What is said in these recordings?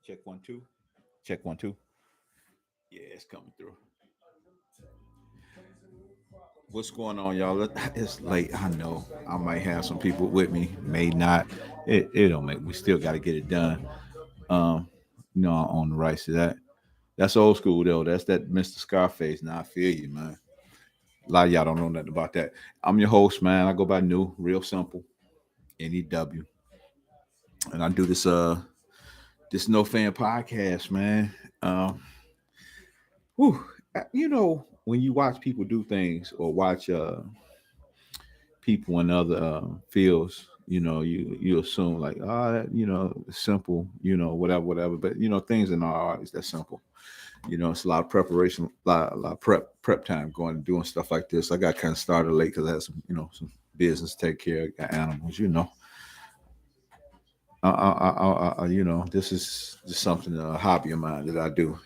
Check 1 2. Check 1 2. Yeah, it's coming through. What's going on, y'all? It's late. I know. I might have some people with me, may not. It don't make. We still got to get it done. Um, on the rights to that. That's old school though. That's that Mr. Scarface. Now I feel you, man. A lot of y'all don't know nothing about that. I'm your host, man. I go by New, real simple, NEW, and I do this No Fan podcast, man. Um, whew, when you watch people do things or watch people in other fields, you assume like, simple, whatever. But things in our art is that simple. It's a lot of preparation, a lot of prep time going and doing stuff like this. I got kind of started late because I had some business to take care of, got animals. This is just something, a hobby of mine that I do.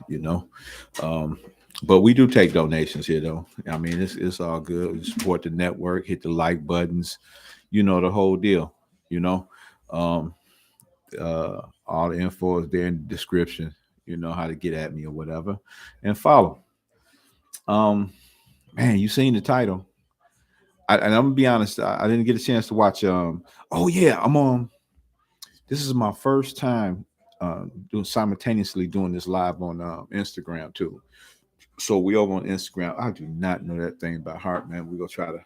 Um, but we do take donations here, though. I mean, it's all good. We support the network, hit the like buttons, the whole deal. You know, um, all the info is there in the description. You know how to get at me or whatever, and follow. Um, Man, you seen the title? And I'm gonna be honest, I didn't get a chance to watch. Oh yeah, I'm on. This is my first time doing simultaneously doing this live on Instagram too. So we over on Instagram. I do not know that thing by heart, man. We gonna try to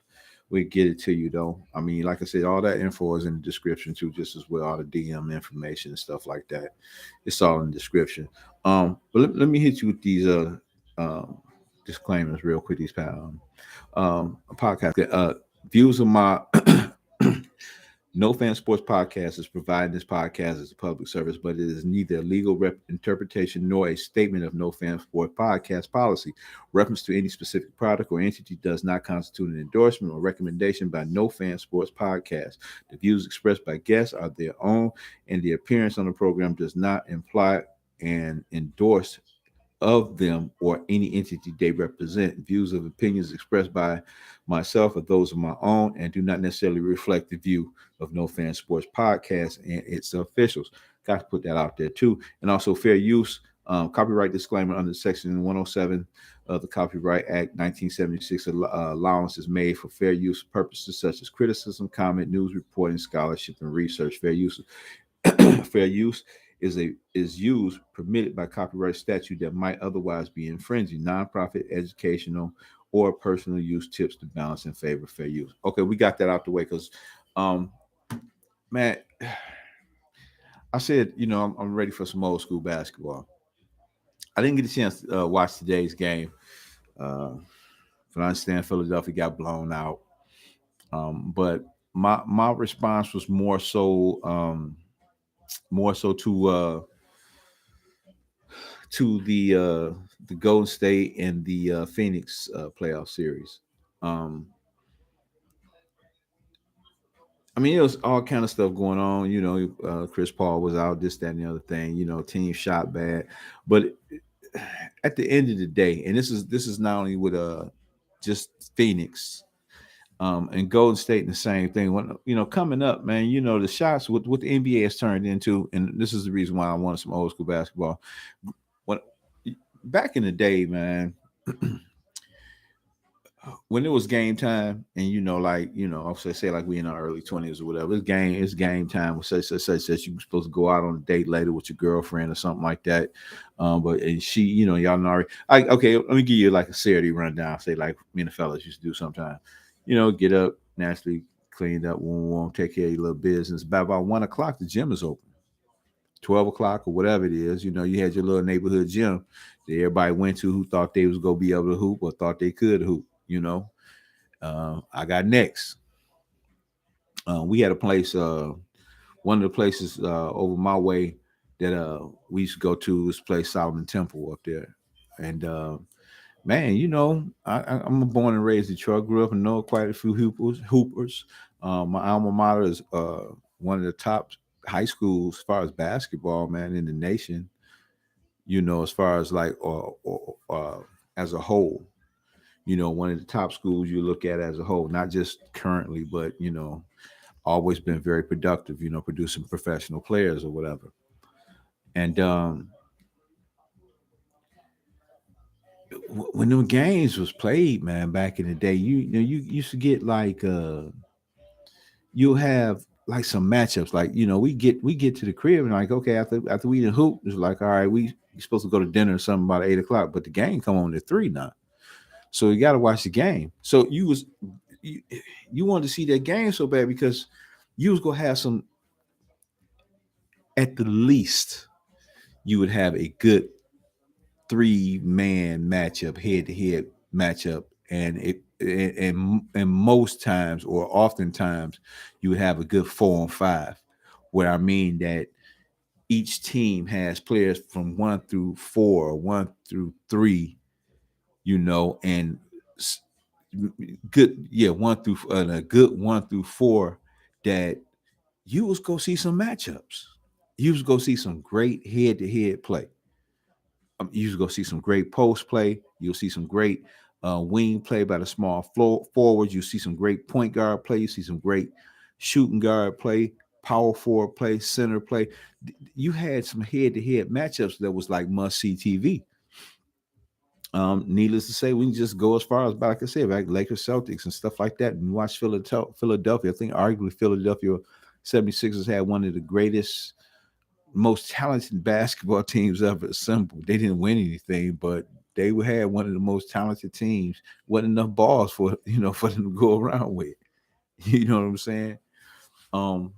we get it to you though. I mean, like I said, all that info is in the description too, just as well. All the DM information and stuff like that. It's all in the description. But let me hit you with these um disclaimers real quick. These podcast views of my No Fan Sports Podcast is providing this podcast as a public service, but it is neither a legal interpretation nor a statement of No Fan Sports Podcast policy. Reference to any specific product or entity does not constitute an endorsement or recommendation by No Fan Sports Podcast. The views expressed by guests are their own, and the appearance on the program does not imply and endorse of them or any entity they represent. Views of opinions expressed by myself are those of my own and do not necessarily reflect the view of No Fan Sports Podcast and its officials. Got to put that out there too. And also fair use, copyright disclaimer under Section 107 of the Copyright Act 1976. Allowance is made for fair use purposes such as criticism, comment, news reporting, scholarship, and research. Fair use is used permitted by copyright statute that might otherwise be infringing. Nonprofit, educational, or personal use tips to balance in favor of fair use. Okay, we got that out the way because, man, I said I'm ready for some old school basketball. I didn't get a chance to watch today's game. But I understand Philadelphia got blown out. But my response was more so to the Golden State and the Phoenix playoff series. Um, I mean, it was all kind of stuff going on. Chris Paul was out, this, that, and the other thing. Team shot bad, but at the end of the day, and this is not only with just Phoenix. And Golden State, and the same thing. When coming up, man, the shots what the NBA has turned into, and this is the reason why I wanted some old school basketball. When back in the day, man, when it was game time, and I'll say like we in our early 20s or whatever, it's game time with such you were supposed to go out on a date later with your girlfriend or something like that. But and she, y'all know, okay, let me give you like a Saturday rundown. Say like me and the fellas used to do sometimes. Get up, naturally cleaned up, warm, take care of your little business. By about 1 o'clock, the gym is open. 12 o'clock or whatever it is, you had your little neighborhood gym that everybody went to who thought they was gonna be able to hoop or thought they could hoop. I got next. We had a place, one of the places over my way that we used to go to, this place Solomon Temple up there, and man, I'm born and raised in Detroit. Grew up and know quite a few hoopers. My alma mater is one of the top high schools as far as basketball, man, in the nation. As far as like as a whole, one of the top schools you look at as a whole, not just currently, but always been very productive. Producing professional players or whatever. And when them games was played, man, back in the day, you used to get like you'll have like some matchups. Like, we get to the crib and like, okay, after we done hoop, it's like, all right, we supposed to go to dinner or something about 8 o'clock, but the game come on at 3 now. So you gotta watch the game. So you, you wanted to see that game so bad because you was gonna have some, at the least, you would have a good 3-man matchup, head to head matchup, and and most times or oftentimes you would have a good 4-on-5, where I mean that each team has players from 1 through 4 or 1 through 3, and good, yeah, a good 1 through 4, that you was go see some matchups. You was go see some great head to head play. You go see some great post play. You'll see some great wing play by the small forwards. You see some great point guard play. You see some great shooting guard play, power forward play, center play. You had some head to head matchups that was like must see TV. Needless to say, we can just go as far as, like I said, like Lakers, Celtics, and stuff like that. And watch Philadelphia. I think arguably Philadelphia 76ers had one of the greatest, most talented basketball teams ever assembled. They didn't win anything, but they had one of the most talented teams. Wasn't enough balls for for them to go around with. You know what I'm saying? Um,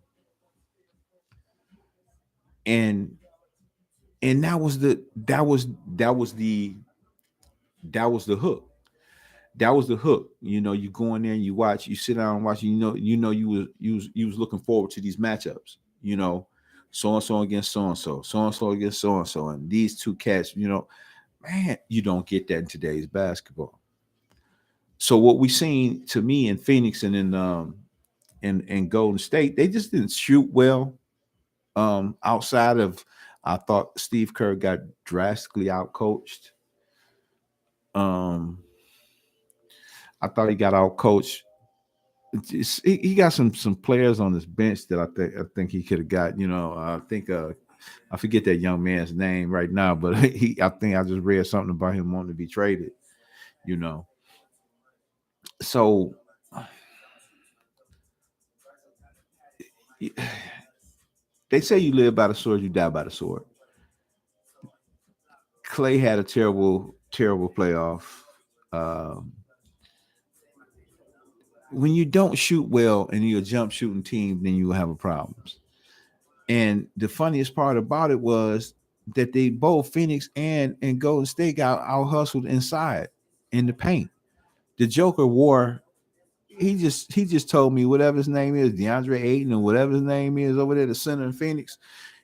and and that was the hook. That was the hook. You go in there and you watch, you sit down and watch. You was looking forward to these matchups. So and so against so and so against so, and these two cats. Man, you don't get that in today's basketball. So what we seen, to me, in Phoenix and in Golden State, they just didn't shoot well. Outside of, I thought Steve Kerr got drastically outcoached. Um, I thought he got outcoached. He got some players on his bench that I think he could have got. I think I forget that young man's name right now, but I think I just read something about him wanting to be traded. You know, so they say you live by the sword, you die by the sword. Clay had a terrible, terrible playoff. Um, when you don't shoot well and you're a jump shooting team, then you will have a problems. And the funniest part about it was that they both, Phoenix and Golden State, got out hustled inside in the paint. The Joker wore, he just told me whatever his name is, DeAndre Ayton or whatever his name is over there, the center in Phoenix,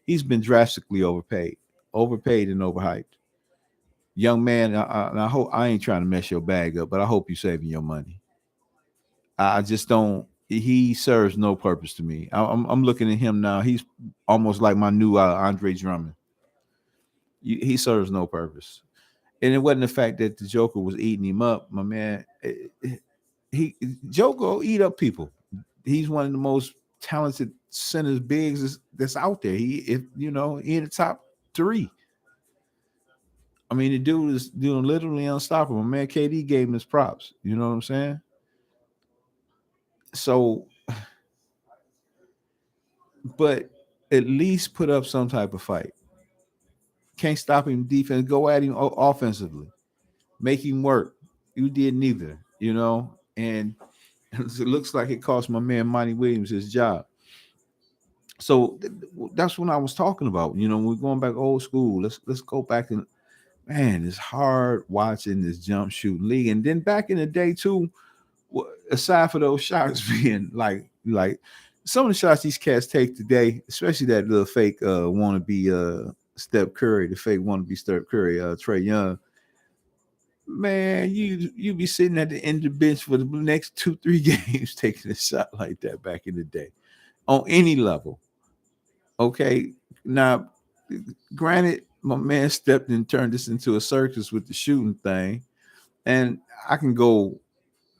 he's been drastically overpaid and overhyped. Young man, I hope, I ain't trying to mess your bag up, but I hope you're saving your money. I just don't. He serves no purpose to me. I'm looking at him now. He's almost like my new Andre Drummond. He serves no purpose, and it wasn't the fact that the Joker was eating him up, my man. He Joker will eat up people. He's one of the most talented centers bigs that's out there. He in the top 3. I mean, the dude is doing literally unstoppable. Man, KD gave him his props. You know what I'm saying? So, but at least put up some type of fight. Can't stop him defense. Go at him offensively. Make him work. You did neither. And it looks like it cost my man Monty Williams his job. So that's what I was talking about. We're going back old school. Let's go back, and man, it's hard watching this jump shooting league. And then back in the day too, aside for those shots being like some of the shots these cats take today, especially that little fake wannabe Steph Curry, the fake wannabe Steph Curry, Trey Young. Man, you be sitting at the end of the bench for the next 2-3 games taking a shot like that back in the day on any level. Okay, now granted, my man stepped and turned this into a circus with the shooting thing, and I can go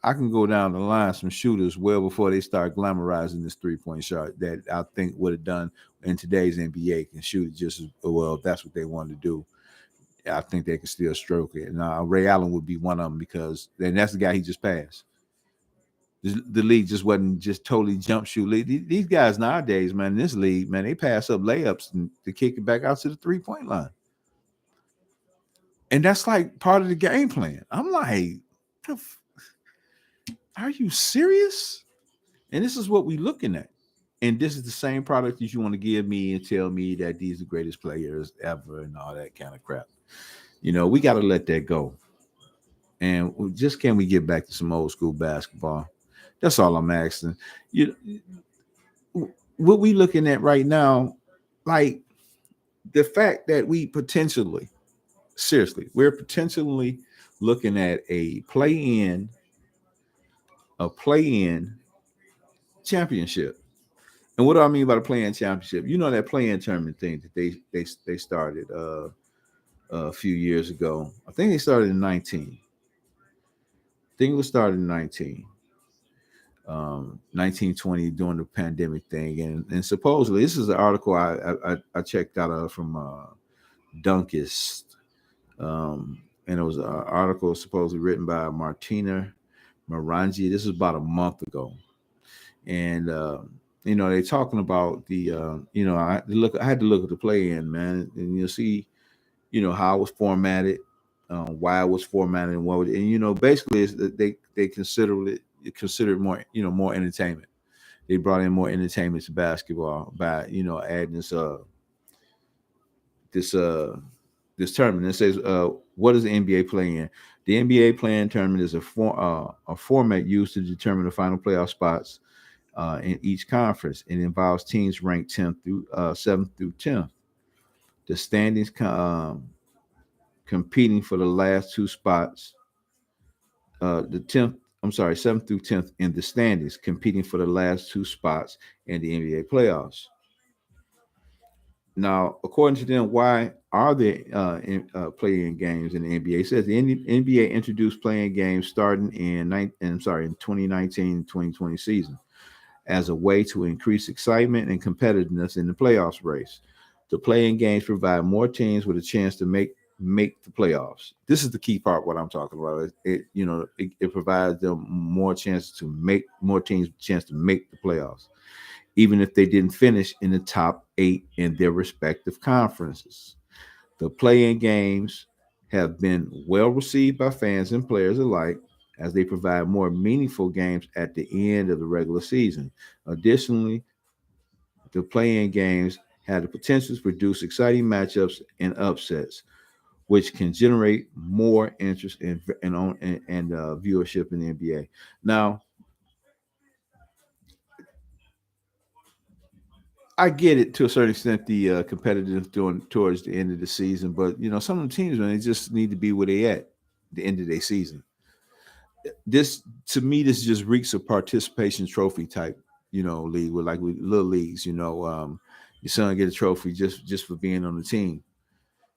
I can go down the line some shooters well before they start glamorizing this 3-point shot that I think would have done in today's NBA can shoot it just as well if that's what they wanted to do. I think they can still stroke it. Now Ray Allen would be one of them because then that's the guy he just passed. The league just wasn't just totally jump shoot league. These guys nowadays, man, in this league, man, they pass up layups and to kick it back out to the 3-point line. And that's like part of the game plan. I'm like, are you serious? And this is what we're looking at. And this is the same product that you want to give me and tell me that these are the greatest players ever and all that kind of crap. You know, we got to let that go. And just can we get back to some old school basketball? That's all I'm asking. You, what we looking at right now, like the fact that we potentially, seriously, we're potentially looking at a play-in championship. And what do I mean by the play-in championship? You know that play-in tournament thing that they started a few years ago. I think they started in 19. I think it was started in 1920 during the pandemic thing. And supposedly, this is an article I checked out from Dunkist. And it was an article supposedly written by Martina Morangi. This is about a month ago. And you know, they're talking about the you know, I had to look at the play-in, man, and you'll see, you know, how it was formatted, why it was formatted, and what, and you know, basically it's, they considered more, you know, more entertainment. They brought in more entertainment to basketball by, you know, adding this this tournament. It says, what does the NBA play in? The NBA play-in tournament is a format used to determine the final playoff spots in each conference. It involves teams ranked 10th through 7th through 10th. The standings competing for the last two spots. The 10th, I'm sorry, 7th through 10th in the standings, competing for the last two spots in the NBA playoffs. Now, according to them, why are there play-in games in the NBA? It says the NBA introduced play-in games starting in 2019-2020 season as a way to increase excitement and competitiveness in the playoffs race. The play-in games provide more teams with a chance to make the playoffs. This is the key part. What I'm talking about. It provides them more chances to make more teams a chance to make the playoffs, even if they didn't finish in the top 8 in their respective conferences. The play-in games have been well received by fans and players alike as they provide more meaningful games at the end of the regular season. Additionally, the play-in games have the potential to produce exciting matchups and upsets, which can generate more interest and viewership in the NBA. Now, I get it to a certain extent, the competitive towards the end of the season, but you know, some of the teams, man, they just need to be where they at the end of their season. This, to me, this just reeks of participation trophy type, you know, league with little leagues. You know, your son get a trophy just for being on the team.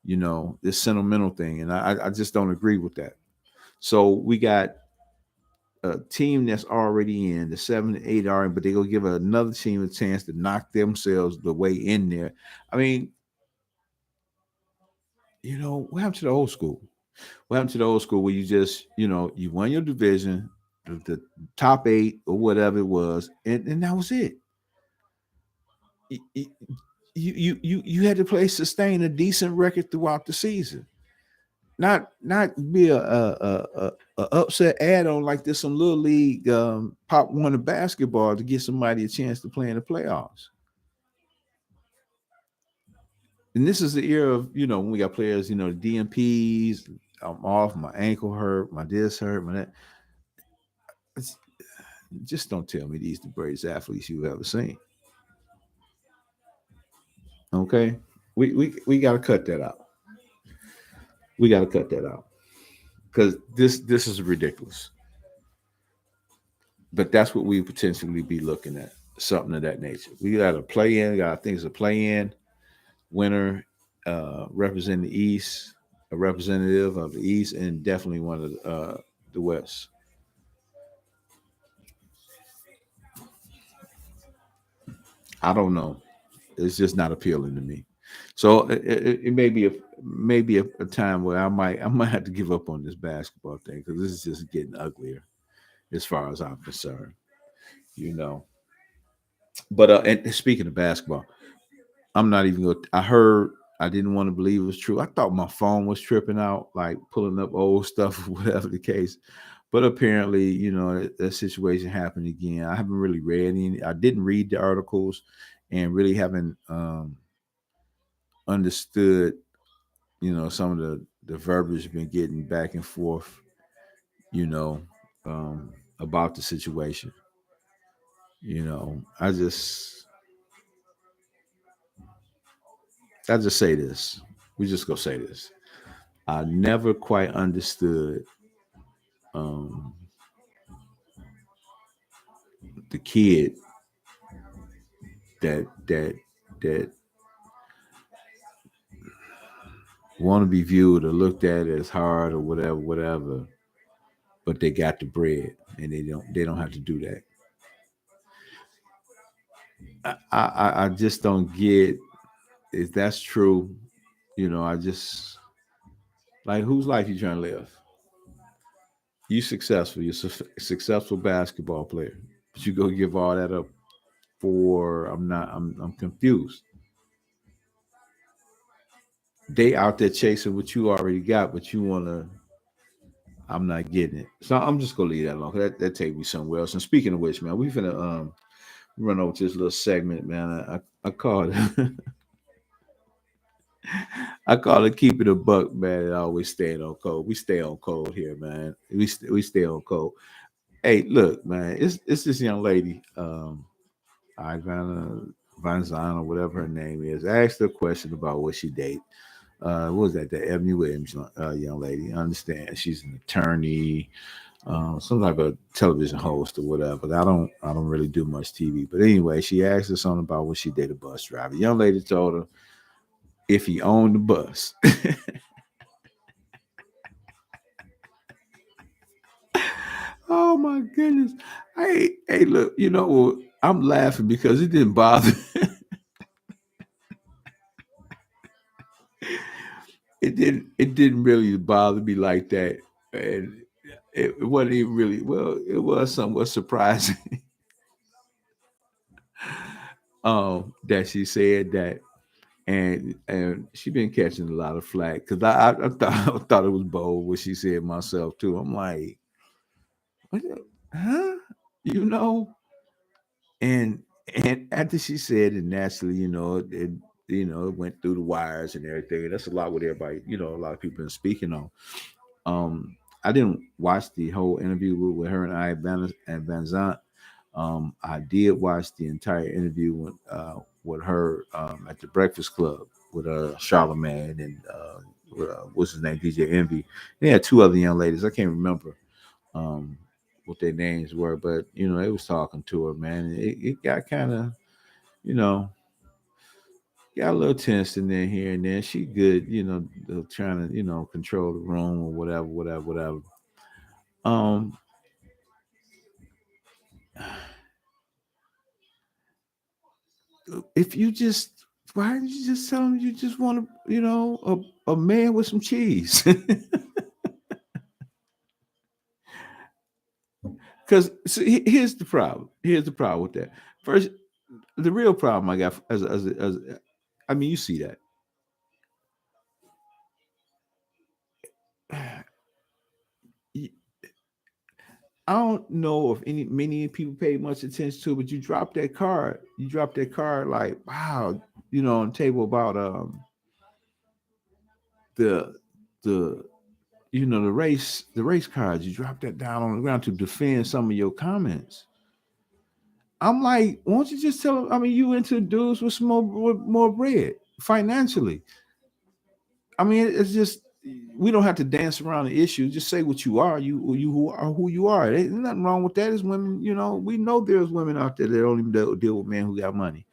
You know, this sentimental thing, and I just don't agree with that. So we got a team that's already in the 7 to 8 are in, but they go give another team a chance to knock themselves the way in there. I mean, you know, what happened to the old school? What happened to the old school where you just, you know, you won your division, the top 8 or whatever it was, and that was it. You, you had to play sustain a decent record throughout the season. Not be a upset add on like this some little league pop one of basketball to give somebody a chance to play in the playoffs. And this is the era of, you know, when we got players, you know, DMPs, I'm off, my ankle hurt, my this hurt, my that. It's, just don't tell me these the greatest athletes you've ever seen. Okay, we got to cut that out. We got to cut that out because this is ridiculous. But that's what we potentially be looking at, something of that nature. We got a play in, got things to play in, winner representing the East, a representative of the East, and definitely one of the West. I don't know. It's just not appealing to me. So it may be a time where I might have to give up on this basketball thing because this is just getting uglier as far as I'm concerned. You know. But and speaking of basketball, I'm not even going. I heard. I didn't want to believe it was true. I thought my phone was tripping out, like pulling up old stuff, or whatever the case. But apparently, that situation happened again. I haven't really read any. I didn't read the articles, and really haven't understood. Some of the verbiage been getting back and forth. You know, about the situation. I just say this. We just go say this. I never quite understood um, the kid that want to be viewed or looked at as hard or whatever, but they got the bread and they don't have to do that. I just don't get if that's true. I just like whose life you trying to live. You successful. You're a successful basketball player, but you go give all that up for. I'm not. I'm confused. They out there chasing what you already got, but you want to. I'm not getting it, so I'm just gonna leave that alone. That take me somewhere else. And speaking of which, man, we finna run over to this little segment, man. I call it I call it keeping a buck, man. And always staying on code. We stay on code here, man. We stay on code. Hey, look, man, it's this young lady, Ivana Vanzana, or whatever her name is. I asked her a question about what she date. What was that? The Ebony Williams young lady. I understand she's an attorney, some type of television host or whatever. But I don't really do much TV. But anyway, she asked her something about what she did a bus driver. Young lady told her if he owned the bus. Oh my goodness! Hey, look, I'm laughing because it didn't bother. It didn't really bother me like that, and it wasn't even really. Well, it was somewhat surprising that she said that, and she been catching a lot of flack because I thought I thought it was bold what she said myself too. I'm like, what huh? You know, and and after she said it, naturally, it went through the wires and everything. That's a lot with everybody. A lot of people been speaking on. I didn't watch the whole interview with her and Van Zant. I did watch the entire interview with her at the Breakfast Club with Charlemagne and what's his name, DJ Envy. They had two other young ladies. I can't remember um, what their names were, but they was talking to her, man. And it got kind of, you know, got a little tense in there here and there. She good, trying to, control the room or whatever. Um, if you just why didn't you just tell them you just want to, a man with some cheese? Because here's the problem. Here's the problem with that. First, the real problem I got as I mean, you see that. I don't know if many people paid much attention to, but you dropped that card. You dropped that card like wow, on the table about the the the race cards. You dropped that down on the ground to defend some of your comments. I'm like, won't you just tell them? I mean, you into dudes with more bread financially. I mean, it's just we don't have to dance around the issue. Just say what you are. You who you are. There's nothing wrong with that. Is women. We know there's women out there that don't even deal with men who got money.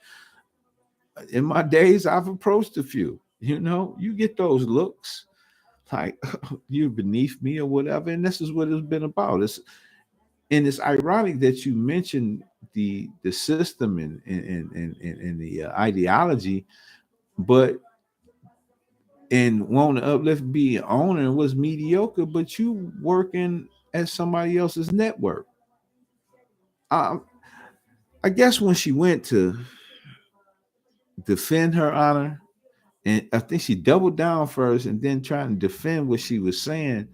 In my days, I've approached a few. You get those looks like you're beneath me or whatever, and this is what it's been about. It's ironic that you mentioned the system and the ideology, but and want to uplift, be an owner was mediocre, but you working at somebody else's network. I, I guess when she went to defend her honor, and I think she doubled down first and then trying to defend what she was saying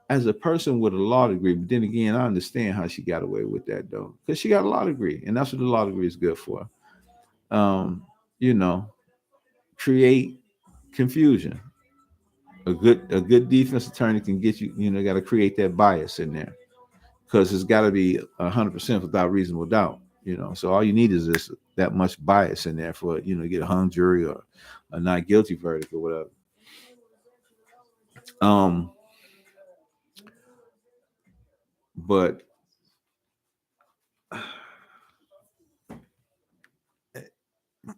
as a person with a law degree. But then again, I understand how she got away with that though, because she got a law degree, and that's what the law degree is good for. Um, you know, create confusion. A good defense attorney can get you. You know, got to create that bias in there because it's got to be 100% without reasonable doubt. You know, so all you need is this that much bias in there for get a hung jury or a not guilty verdict or whatever. Um, but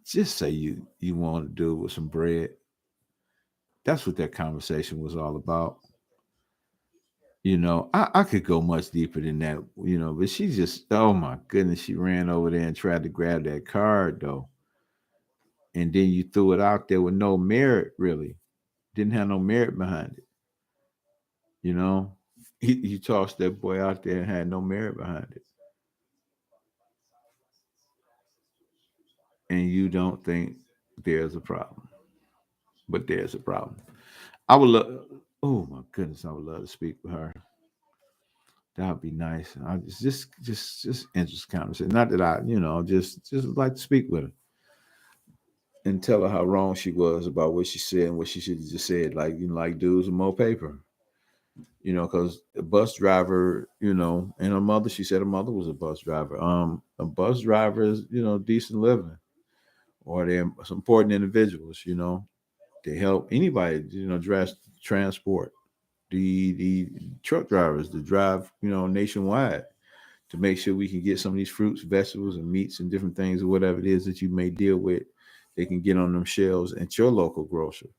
just say you want to do with some bread. That's what that conversation was all about. I could go much deeper than that, but she just, oh my goodness, she ran over there and tried to grab that card though. And then you threw it out there with no merit, really. Didn't have no merit behind it. You know, you tossed that boy out there and had no merit behind it. And you don't think there's a problem, but there's a problem. I would love, oh my goodness, I would love to speak with her. That would be nice. I just interesting conversation. Not that I, just like to speak with her and tell her how wrong she was about what she said and what she should have just said. Like, like dudes with more paper. Because a bus driver, and her mother, she said her mother was a bus driver. A bus driver is, decent living, or they're some important individuals. They help anybody, transport the truck drivers to drive, nationwide to make sure we can get some of these fruits, vegetables, and meats and different things or whatever it is that you may deal with. They can get on them shelves at your local grocer.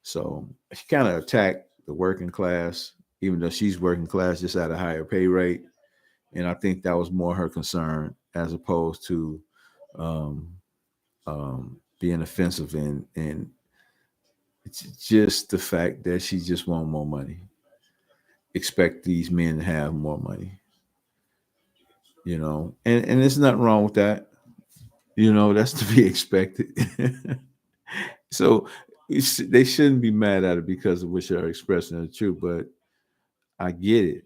So she kind of attacked the working class, even though she's working class just at a higher pay rate. And I think that was more her concern as opposed to um, being offensive and it's just the fact that she just want more money. Expect these men to have more money, and there's nothing wrong with that. That's to be expected. So they shouldn't be mad at her because of what you're expressing the truth, but I get it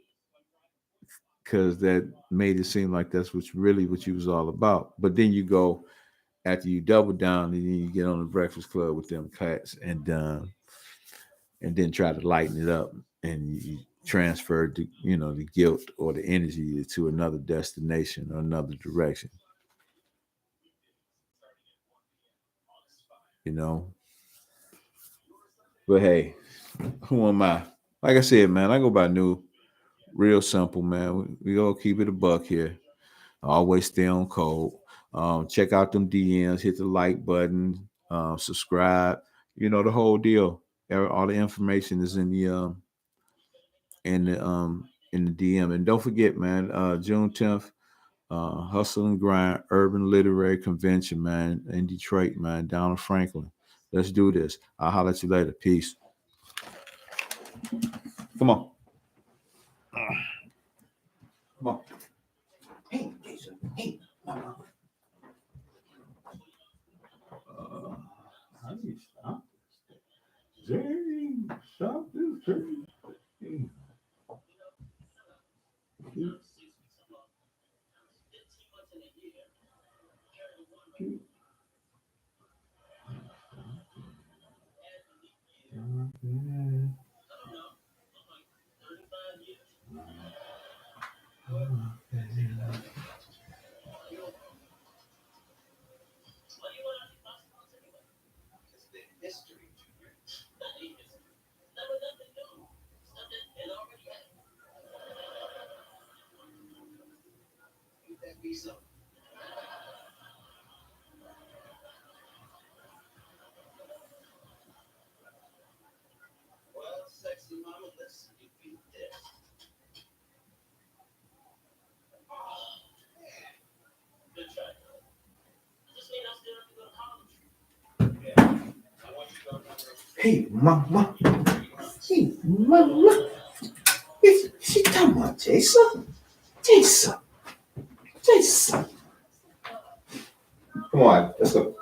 because that made it seem like that's what you was all about. But then you go after you double down and then you get on the Breakfast Club with them cats and then try to lighten it up and you transfer the guilt or the energy to another destination or another direction. You know, but hey, who am I? Like I said, man, I go by New. Real simple, man. We all keep it a buck here. Always stay on code. Check out them DMs. Hit the like button. Subscribe. The whole deal. All the information is in the DM. And don't forget, man. June 10th, Hustle and Grind Urban Literary Convention, man, in Detroit, man, down in Franklin. Let's do this. I'll holler at you later. Peace. Come on. Come on. Hey, Jason. Hey, Mama. How do you stop this? Dang, stop this thing. Hey, mama. Hey, mama. She talking about Jason? Jason. Jason. Come on, let's go.